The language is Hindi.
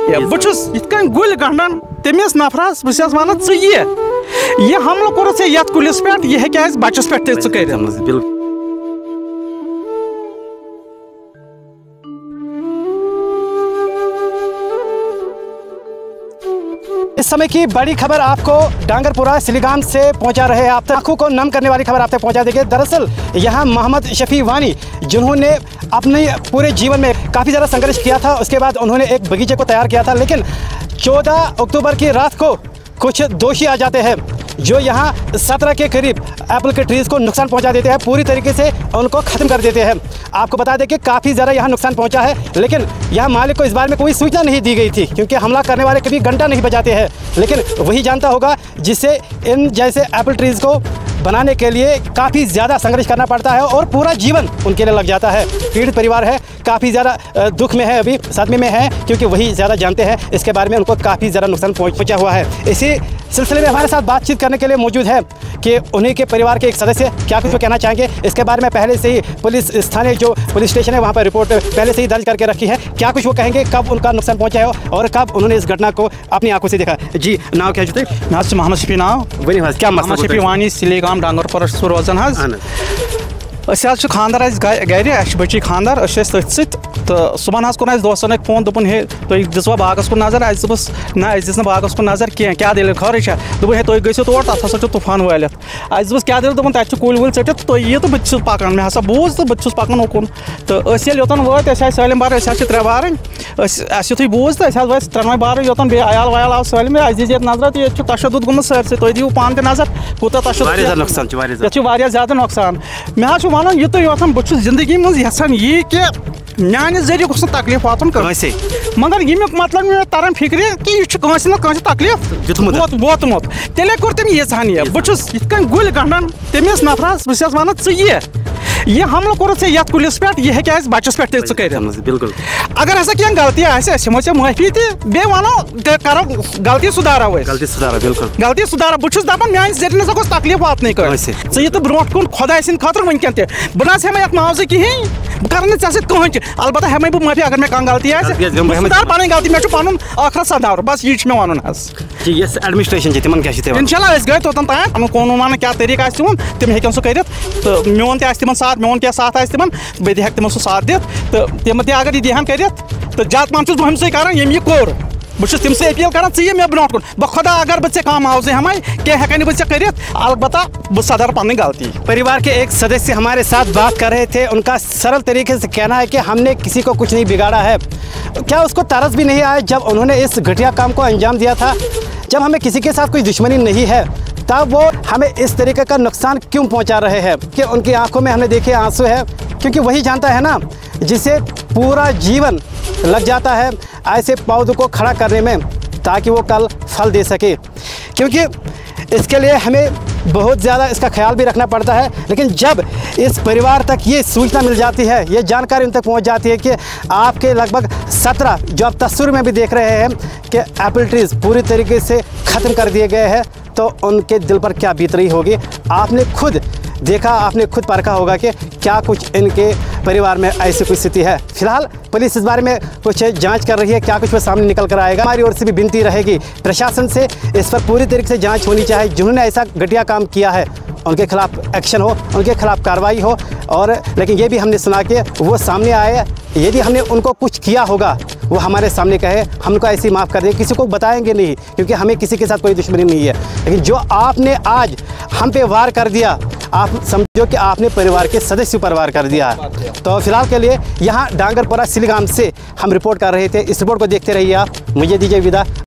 बहुस गुल गंडन तमिस नफरस बस वन ये हमला कोर ये कुलिस पे यह हे बचस पे कर। इस समय की बड़ी खबर आपको डांगरपुरा सिलीगाम से पहुंचा रहे हैं। आप तक आंखों को नम करने वाली खबर आप तक पहुंचा देंगे। दरअसल यहां मोहम्मद शफी वानी, जिन्होंने अपने पूरे जीवन में काफ़ी ज़्यादा संघर्ष किया था, उसके बाद उन्होंने एक बगीचे को तैयार किया था, लेकिन 14 अक्टूबर की रात को कुछ दोषी आ जाते हैं जो यहाँ 17 के करीब एप्पल के ट्रीज़ को नुकसान पहुँचा देते हैं, पूरी तरीके से उनको ख़त्म कर देते हैं। आपको बता दें कि काफ़ी ज़्यादा यहाँ नुकसान पहुँचा है, लेकिन यहाँ मालिक को इस बारे में कोई सूचना नहीं दी गई थी, क्योंकि हमला करने वाले कभी घंटा नहीं बजाते हैं, लेकिन वही जानता होगा जिससे इन जैसे एप्पल ट्रीज़ को बनाने के लिए काफ़ी ज़्यादा संघर्ष करना पड़ता है और पूरा जीवन उनके लिए लग जाता है। पीड़ित परिवार है, काफ़ी ज़्यादा दुख में है, अभी सदमे में है, क्योंकि वही ज़्यादा जानते हैं इसके बारे में, उनको काफ़ी ज़्यादा नुकसान पहुंचा हुआ है। इसी सिलसिले में हमारे साथ बातचीत करने के लिए मौजूद है कि उन्हीं के परिवार के एक सदस्य क्या कुछ कहना चाहेंगे इसके बारे में। पहले से ही पुलिस स्थानीय जो पुलिस स्टेशन है वहाँ पर रिपोर्ट पहले से ही दर्ज करके रखी है। क्या कुछ वो कहेंगे, कब उनका नुकसान पहुँचा है और कब उन्होंने इस घटना को अपनी आंखों से देखा। जी, नाम क्या जुते? मोहम्मद शफी नाव क्या मोहम्मद शफी वानी सिलीगाम डांगरपुर रोजान खानदार गर बची खानदार तो सुबह कोन दोस्तन फोन दोपन हे तुम दिसवा बागस कुन नजर ना दिस बागस कुन नजर क्या दिल खर दोपन हे तुम गो तोर तथा तूफान वालित दोपस क्या दिल दोपन तक कुल वुल टित तुम ये तो बहुत पकान मे हसा बूझ तो बहुत पकान उकुन तो योतन वत सालम बार 3 बार युत बूझ तो वो 3 बार योतन अयाल वयाल आव सालम दीजिए नजर तो ये तशद्दुद गोमुत सरसे तुम दिव पान त नजर कूत तशद्दुद ज्यादा नुकसान मे वन यु योतन बहुत जिंदगी मज यसान ये कि मान जरिए गोस तकलीफ वातन कंसे, मगर यमुक मतलब मे तरन फिक्र कि यह तकलीफ वोतमुत तेले कोर तम ये बहुस गुल गंडन तमिस नफरस बस वन ये हमला कोर ये कुलिस पे यह हे बचस पे कर। बिल्कुल, अगर हसा क्या गलती हमो माफी ते वनो करो गलती सुधारो बिल्कुल गलती सुधारो बहुस दपान मान जरिए ना गोस तकलीफ वातन कंसे ये तो ब्रो कुन खुदा सिंद खतर वनकन ते बह ना हेमे मुआवजे कहें बह कर कहें अलबत्ता हेमे बह माफी अगर मे कह गलती सुधार पन गलती मे पन आखिर सदार बस ये मे वन एडमिनिस्ट्रेशन तिमन क्या इंशाल्लाह गए तोतन तान कानून क्या तरीका तिम हेन सह कर तो मोन तिमन साथ मोन क्या साथ तिमन बे हेक तिमन सह साथ दित तो तिम अगर ये दिहन कर तो ज्यादा पहन बह हमसे कर ये कोर बहुत तम से अपील कर मे ब्रो कुन बह खुदा अगर बह कम मुआवजे हम क्या हेक बह कर अलबत्ता बह सदर पन गलती। परिवार के एक सदस्य हमारे साथ बात कर रहे थे, उनका सरल तरीके से कहना है कि हमने किसी को कुछ नहीं बिगाड़ा है। क्या उसको तरस भी नहीं आया जब उन्होंने इस घटिया काम को अंजाम दिया था? जब हमें किसी के साथ कोई दुश्मनी नहीं है तब वो हमें इस तरीके का नुकसान क्यों पहुंचा रहे हैं? कि उनकी आंखों में हमने देखे आंसू है, क्योंकि वही जानता है ना जिसे पूरा जीवन लग जाता है ऐसे पौधों को खड़ा करने में, ताकि वो कल फल दे सके। क्योंकि इसके लिए हमें बहुत ज़्यादा इसका ख्याल भी रखना पड़ता है, लेकिन जब इस परिवार तक ये सूचना मिल जाती है, ये जानकारी उन तक पहुंच जाती है कि आपके लगभग 17 जो आप तस्वीर में भी देख रहे हैं कि एप्पल ट्रीज़ पूरी तरीके से ख़त्म कर दिए गए हैं, तो उनके दिल पर क्या बीत रही होगी। आपने खुद देखा, आपने खुद परखा होगा कि क्या कुछ इनके परिवार में ऐसी कोई स्थिति है। फिलहाल पुलिस इस बारे में कुछ जांच कर रही है, क्या कुछ वो सामने निकल कर आएगा। हमारी ओर से भी विनती रहेगी प्रशासन से, इस पर पूरी तरीके से जांच होनी चाहिए। जिन्होंने ऐसा घटिया काम किया है उनके खिलाफ एक्शन हो, उनके खिलाफ कार्रवाई हो। और लेकिन ये भी हमने सुना कि वो सामने आए, यदि हमने उनको कुछ किया होगा वो हमारे सामने कहे, हम उनको ऐसे ही माफ़ कर दें, किसी को बताएंगे नहीं, क्योंकि हमें किसी के साथ कोई दुश्मनी नहीं है। लेकिन जो आपने आज हम पे वार कर दिया, आप समझो कि आपने परिवार के सदस्य पर वार कर दिया। तो फिलहाल के लिए यहाँ डांगरपुरा सिलीगाम से हम रिपोर्ट कर रहे थे। इस रिपोर्ट को देखते रहिए आप। मुझे दीजिए विदा।